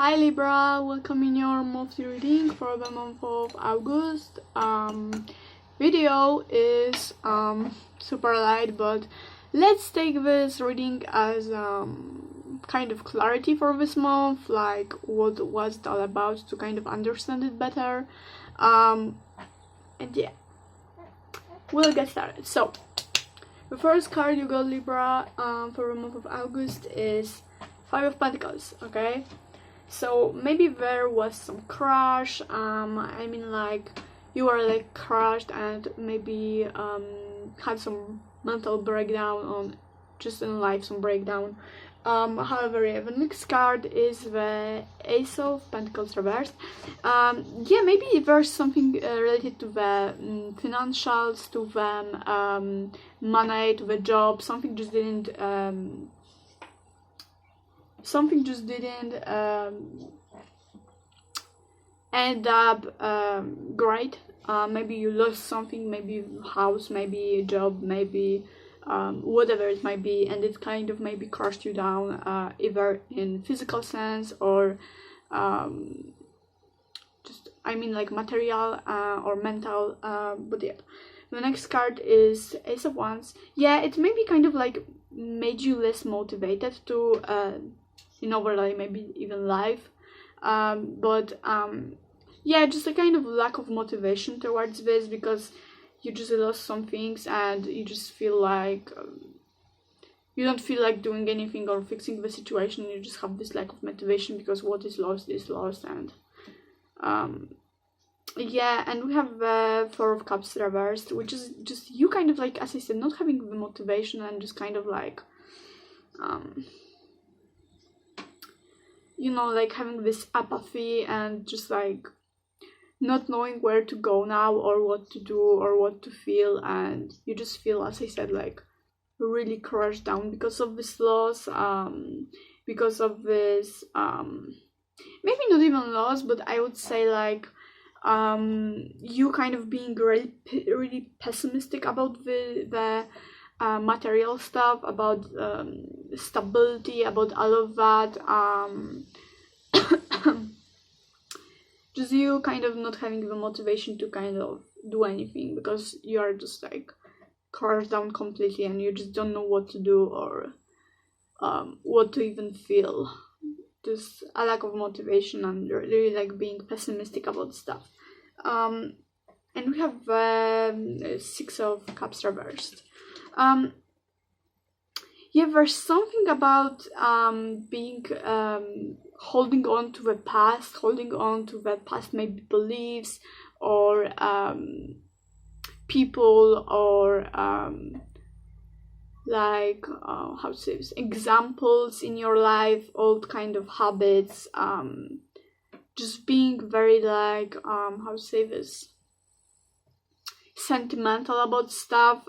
Hi Libra, welcome in your monthly reading for the month of August. Video is super light, but let's take this reading as kind of clarity for this month, like what was it all about, to kind of understand it better. And yeah, we'll get started. So the first card you got, Libra, for the month of August is Five of Pentacles. Okay, so maybe there was some crash. I mean, like, you were like crushed and maybe had some mental breakdown on just in life, some breakdown. However, yeah, the next card is the Ace of Pentacles reversed. Yeah, maybe there's something related to the financials, to the money, to the job. Something just didn't end up great. Maybe you lost something, maybe house, maybe a job, maybe whatever it might be, and it kind of maybe crushed you down, either in physical sense or just, I mean, like material or mental. But yeah, the next card is Ace of Wands. Yeah, it maybe kind of like made you less motivated to like maybe even life, but yeah, just a kind of lack of motivation towards this, because you just lost some things and you just feel like you don't feel like doing anything or fixing the situation. You just have this lack of motivation because what is lost is lost. And yeah, and we have the Four of Cups reversed, which is just you kind of like, as I said, not having the motivation and just kind of like like having this apathy and just like not knowing where to go now or what to do or what to feel, and you just feel, as I said, like really crushed down because of this loss, because of this maybe not even loss, but I would say like you kind of being really pessimistic about the material stuff, about stability, about all of that. Just you kind of not having the motivation to kind of do anything because you are just like crushed down completely and you just don't know what to do or what to even feel. Just a lack of motivation and really like being pessimistic about stuff. And we have Six of Cups reversed. Yeah, there's something about being holding on to the past, maybe beliefs or people or like how to say this, examples in your life, old kind of habits, just being very like how to say this, sentimental about stuff,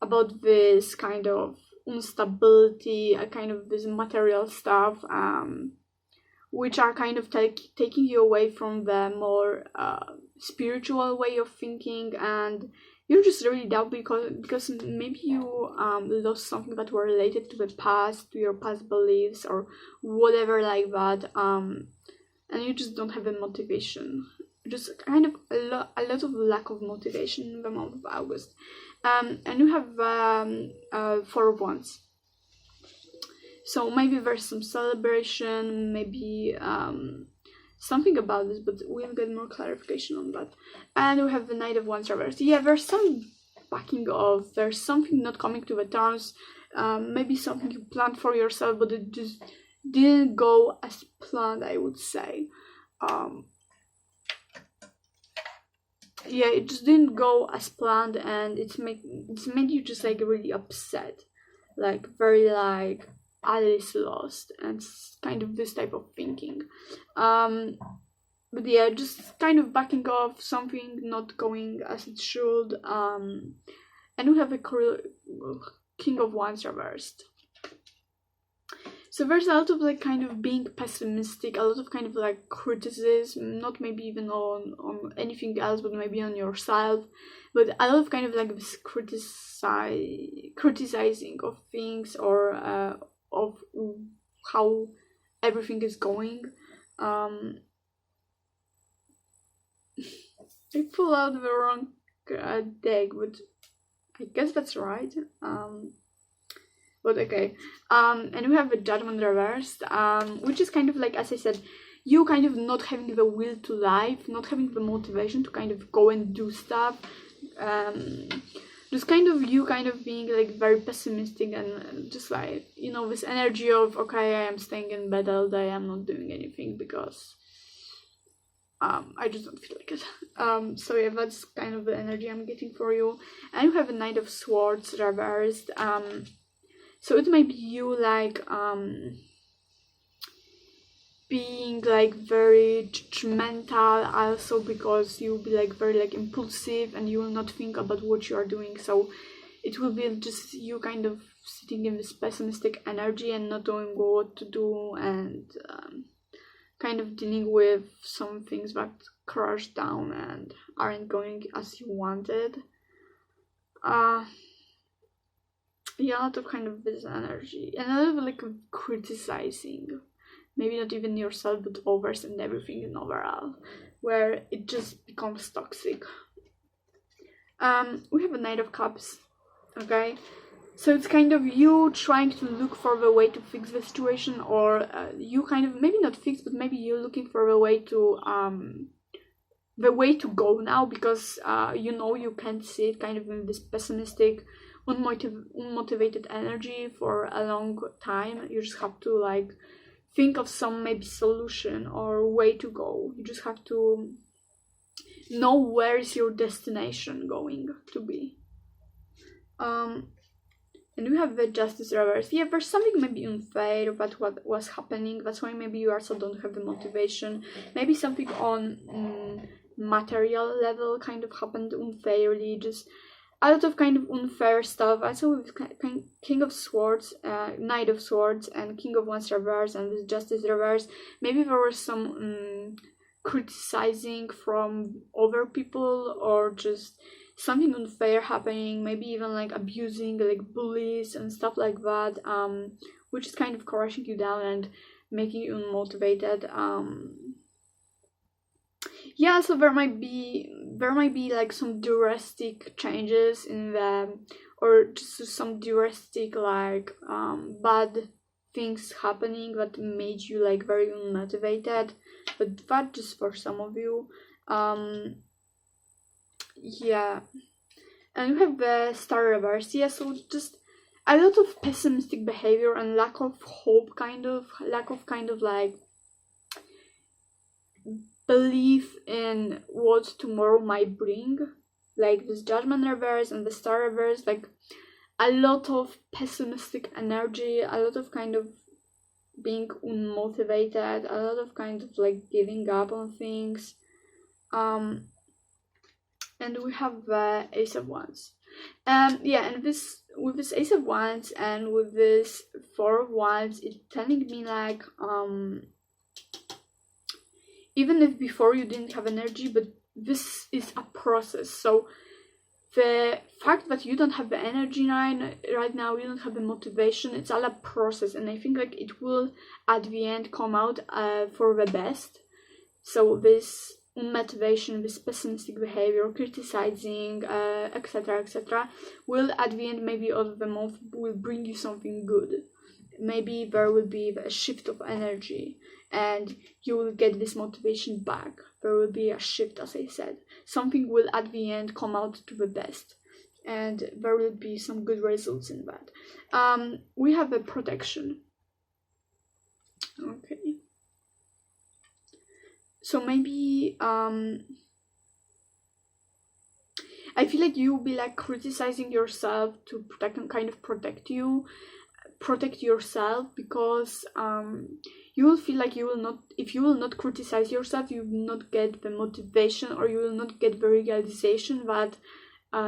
about this kind of instability, a kind of this material stuff, which are kind of taking you away from the more spiritual way of thinking, and you're just really down because maybe you lost something that were related to the past, to your past beliefs or whatever like that, and you just don't have the motivation. Just kind of a lot of lack of motivation in the month of August. And you have Four of Wands. So maybe there's some celebration, maybe something about this, but we'll get more clarification on that. And we have the Knight of Wands reversed. Yeah, there's some backing off, there's something not coming to the terms, maybe something you planned for yourself, but it just didn't go as planned, I would say. Yeah, it just didn't go as planned, and it's made you just like really upset, like very like Alice lost, and kind of this type of thinking. But yeah, just kind of backing off, something not going as it should. And we have a King of Wands reversed. So there's a lot of like kind of being pessimistic, a lot of kind of like criticism, not maybe even on anything else, but maybe on yourself, but a lot of kind of like this criticizing of things, or of how everything is going. I pulled out the wrong deck, but I guess that's right. But okay. And we have the Judgment reversed, which is kind of like, as I said, you kind of not having the will to life, not having the motivation to kind of go and do stuff. Just kind of you kind of being like very pessimistic and just like, you know, this energy of, okay, I am staying in bed all day, I'm not doing anything because I just don't feel like it. So yeah, that's kind of the energy I'm getting for you. And you have a Knight of Swords reversed. So it might be you like being like very judgmental, also because you'll be like very like impulsive and you will not think about what you are doing. So it will be just you kind of sitting in this pessimistic energy and not knowing what to do, and kind of dealing with some things that crash down and aren't going as you wanted. Yeah, a lot of kind of this energy and a lot of like criticizing, maybe not even yourself but others and everything in overall, where it just becomes toxic. We have a Knight of Cups, okay? So it's kind of you trying to look for the way to fix the situation, or you kind of, maybe not fix, but maybe you're looking for the way to go now, because you know you can't sit kind of in this pessimistic, unmotivated energy for a long time. You just have to like think of some maybe solution or way to go. You just have to know where is your destination going to be. And we have the Justice reversed. Yeah, there's something maybe unfair about what was happening. That's why maybe you also don't have the motivation. Maybe something on material level kind of happened unfairly. Just a lot of kind of unfair stuff. Also with King of Swords, Knight of Swords, and King of Wands reverse, and with Justice reverse. Maybe there was some criticizing from other people, or just something unfair happening, maybe even like abusing, like bullies and stuff like that, which is kind of crushing you down and making you unmotivated. Yeah, so there might be like some drastic changes in the, or just some drastic like bad things happening that made you like very unmotivated, but that just for some of you. Yeah, and we have the Star reverse. Yeah, so just a lot of pessimistic behavior and lack of hope, lack of like belief in what tomorrow might bring, like this Judgment reverse and the Star reverse. Like a lot of pessimistic energy, a lot of kind of being unmotivated, a lot of kind of like giving up on things. And we have the Ace of Wands. Yeah, and with this Ace of Wands and with this Four of Wands, it's telling me like even if before you didn't have energy, but this is a process. So the fact that you don't have the energy right now, you don't have the motivation, it's all a process, and I think like it will at the end come out for the best. So this motivation, this pessimistic behavior, criticizing, etc., will at the end, maybe of the month, will bring you something good. Maybe there will be a shift of energy and you will get this motivation back. There will be a shift, as I said. Something will at the end come out to the best, and there will be some good results in that. We have a protection. Okay. So maybe I feel like you'll be like criticizing yourself to protect yourself, because you will feel like if you will not criticize yourself, you will not get the motivation, or you will not get the realization that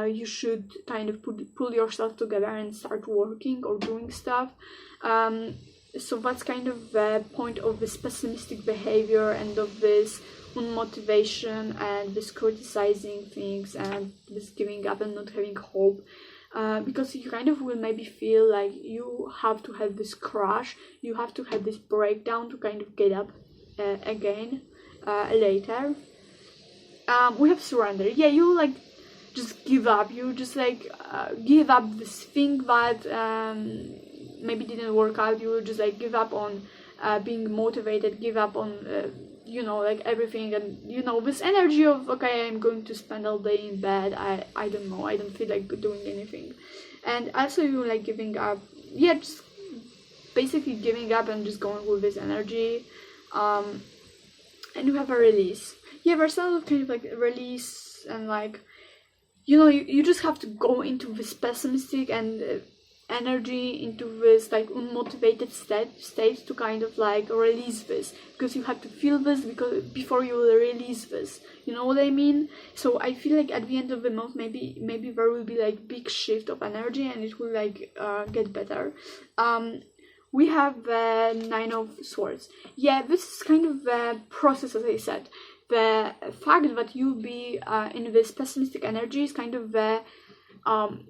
you should kind of pull yourself together and start working or doing stuff. So that's kind of the point of this pessimistic behavior and of this unmotivation and this criticizing things and this giving up and not having hope. because you kind of will maybe feel like you have to have this crash, you have to have this breakdown to kind of get up again later. We have surrender. Yeah, you like just give up. You just like give up this thing that maybe didn't work out. You just like give up on being motivated, give up on like everything, and this energy of, okay, I'm going to spend all day in bed, I don't know, I don't feel like doing anything. And also you like giving up, yeah, just basically giving up and just going with this energy. And you have a release. Yeah, there's a lot of kind of like release, and like you just have to go into this pessimistic and energy, into this like unmotivated state to kind of like release this, because you have to feel this before you will release this, you know what I mean? So I feel like at the end of the month, maybe there will be like big shift of energy, and it will like get better. We have the 9 of Swords. Yeah, this is kind of the process, as I said. The fact that you'll be in this pessimistic energy is kind of the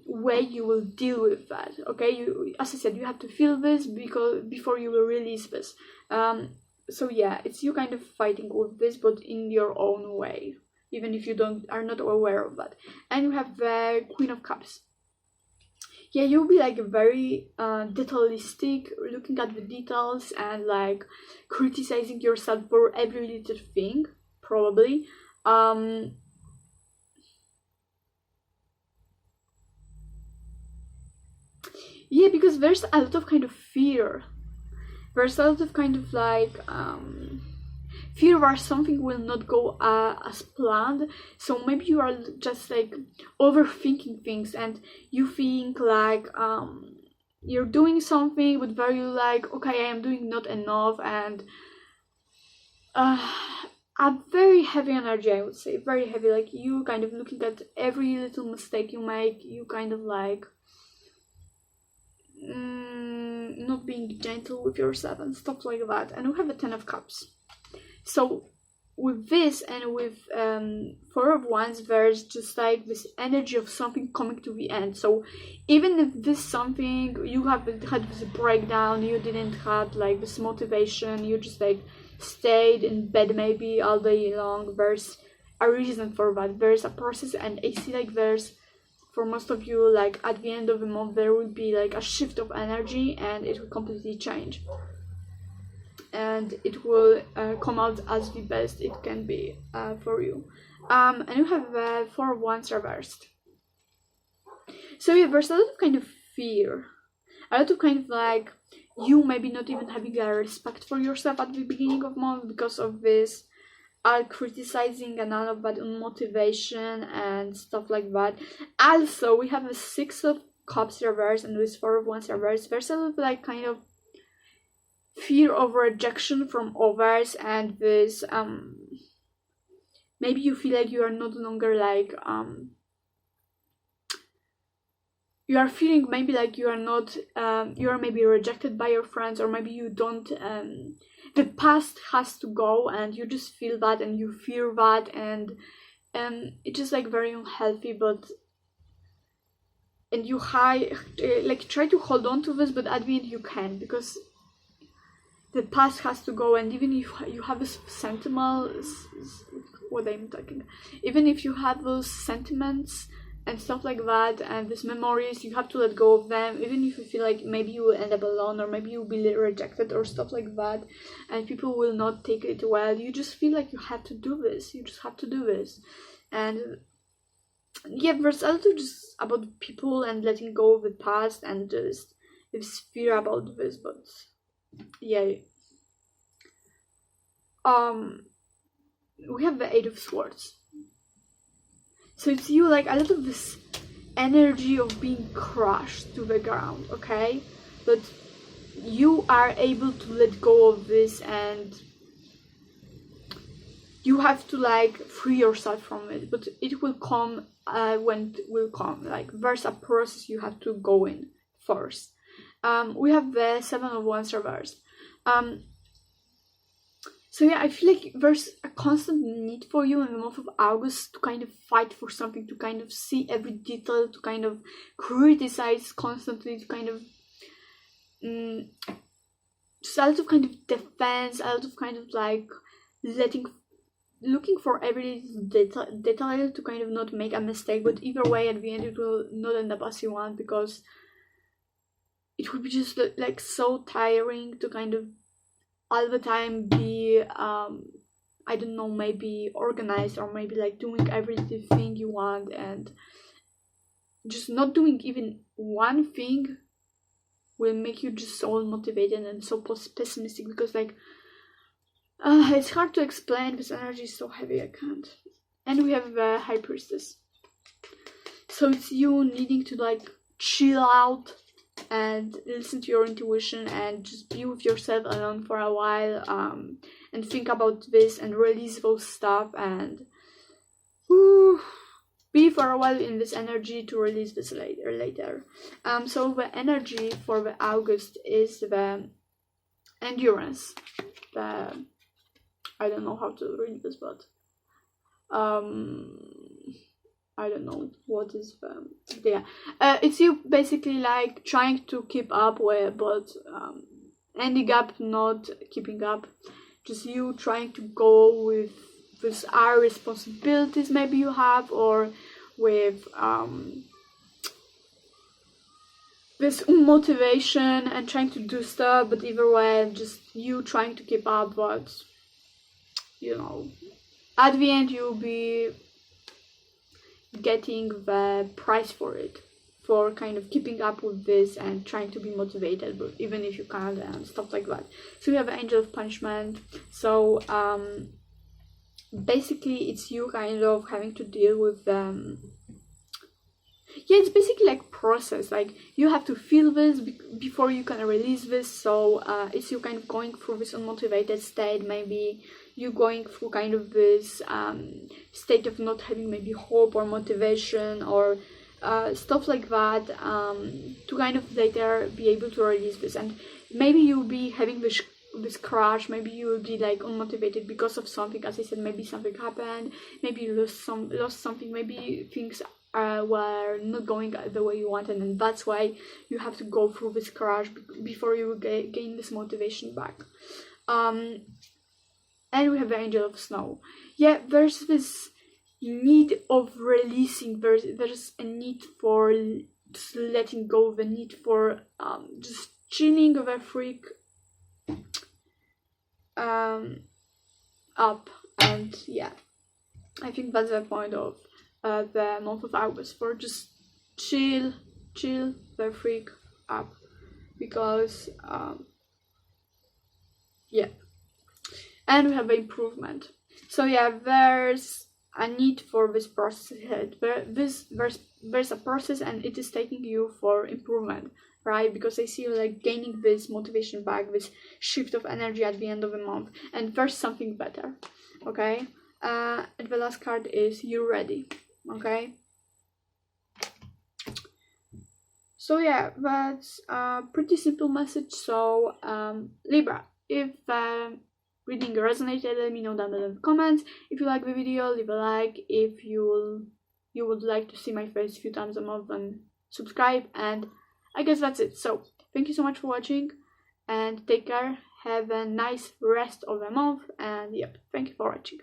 way you will deal with that. Okay, as I said, you have to feel this before you will release this. So yeah, it's you kind of fighting with this, but in your own way, even if you are not aware of that. And you have the Queen of Cups. Yeah, you'll be like very detailistic, looking at the details and like criticizing yourself for every little thing, probably. Yeah, because there's a lot of kind of fear. There's a lot of kind of like fear where something will not go as planned. So maybe you are just like overthinking things, and you think like you're doing something, but where you like, okay, I am doing not enough, and a very heavy energy, I would say, very heavy. Like you kind of looking at every little mistake you make, you kind of like not being gentle with yourself and stuff like that. And we have a 10 of Cups. So with this and with 4 of Wands, there's just like this energy of something coming to the end. So even if this something, you have had this breakdown, you didn't have like this motivation, you just like stayed in bed maybe all day long, there's a reason for that. There's a process, and I see like there's, for most of you, like at the end of the month there will be like a shift of energy, and it will completely change, and it will come out as the best it can be for you. And you have 4 of Wands reversed. So yeah, there's a lot of kind of fear, a lot of kind of like you maybe not even having a respect for yourself at the beginning of the month because of this criticizing and all of that motivation and stuff like that. Also, we have a 6 of Cups reverse and this 4 of Wands reverse. There's a lot of like kind of fear of rejection from others, and this maybe you feel like you are no longer like you are feeling maybe like you are not you are maybe rejected by your friends, or maybe you don't the past has to go, and you just feel that and you fear that, and it's just like very unhealthy. But and you like try to hold on to this, but at the end you can, because the past has to go. And even if you have a sentimental, what I'm talking, even if you have those sentiments and stuff like that, and these memories, you have to let go of them, even if you feel like maybe you will end up alone, or maybe you'll be rejected or stuff like that, and people will not take it well. You just feel like you have to do this, you just have to do this. And yeah, there's a lot of just about people and letting go of the past, and just this fear about this. But yeah, we have the 8 of Swords. So it's you, like a lot of this energy of being crushed to the ground, okay? But you are able to let go of this, and you have to like free yourself from it. But it will come when it will come. Like there's a process you have to go in first. We have the 7 of Wands reversed. So yeah, I feel like there's a constant need for you in the month of August to kind of fight for something, to kind of see every detail, to kind of criticize constantly, to kind of just a lot of kind of defense, a lot of kind of like looking for every detail to kind of not make a mistake. But either way, at the end, it will not end up as you want, because it would be just like so tiring to kind of all the time be I don't know, maybe organized, or maybe like doing everything you want, and just not doing even one thing will make you just so unmotivated and so pessimistic, because like it's hard to explain. This energy is so heavy, I can't. And we have the High Priestess, so it's you needing to like chill out and listen to your intuition and just be with yourself alone for a while, and think about this and release those stuff, and be for a while in this energy to release this later. So the energy for the August is the endurance. I don't know how to read this, but I don't know what is it's you basically like trying to keep up with, but ending up not keeping up. Just you trying to go with these are responsibilities maybe you have, or with this motivation and trying to do stuff, but either way, just you trying to keep up, but you know, at the end you'll be getting the price for it, for kind of keeping up with this and trying to be motivated, but even if you can't, and stuff like that. So we have Angel of Punishment. So basically it's you kind of having to deal with it's basically like process, like you have to feel this before you can release this. So it's you kind of going through this unmotivated state, maybe you going through kind of this state of not having maybe hope or motivation or stuff like that, to kind of later be able to release this. And maybe you'll be having this crash, maybe you will be like unmotivated because of something, as I said, maybe something happened, maybe you lost something, maybe things were not going the way you wanted, and that's why you have to go through this crash before you gain this motivation back. And we have the Angel of Snow. Yeah, there's this need of releasing, there's a need for just letting go, the need for just chilling the freak up. And yeah, I think that's the point of the month of August, for just chill the freak up, because and we have improvement. So yeah, there's a need for this process ahead. There's a process, and it is taking you for improvement, right? Because I see you like gaining this motivation back, this shift of energy at the end of the month, and there's something better. Okay, and the last card is You're Ready. Okay, so yeah, that's a pretty simple message. So Libra, if reading resonated, let me know down below in the comments. If you like the video, leave a like. If you would like to see my face a few times a month, then subscribe. And I guess that's it. So thank you so much for watching, and take care. Have a nice rest of the month, and yep, thank you for watching.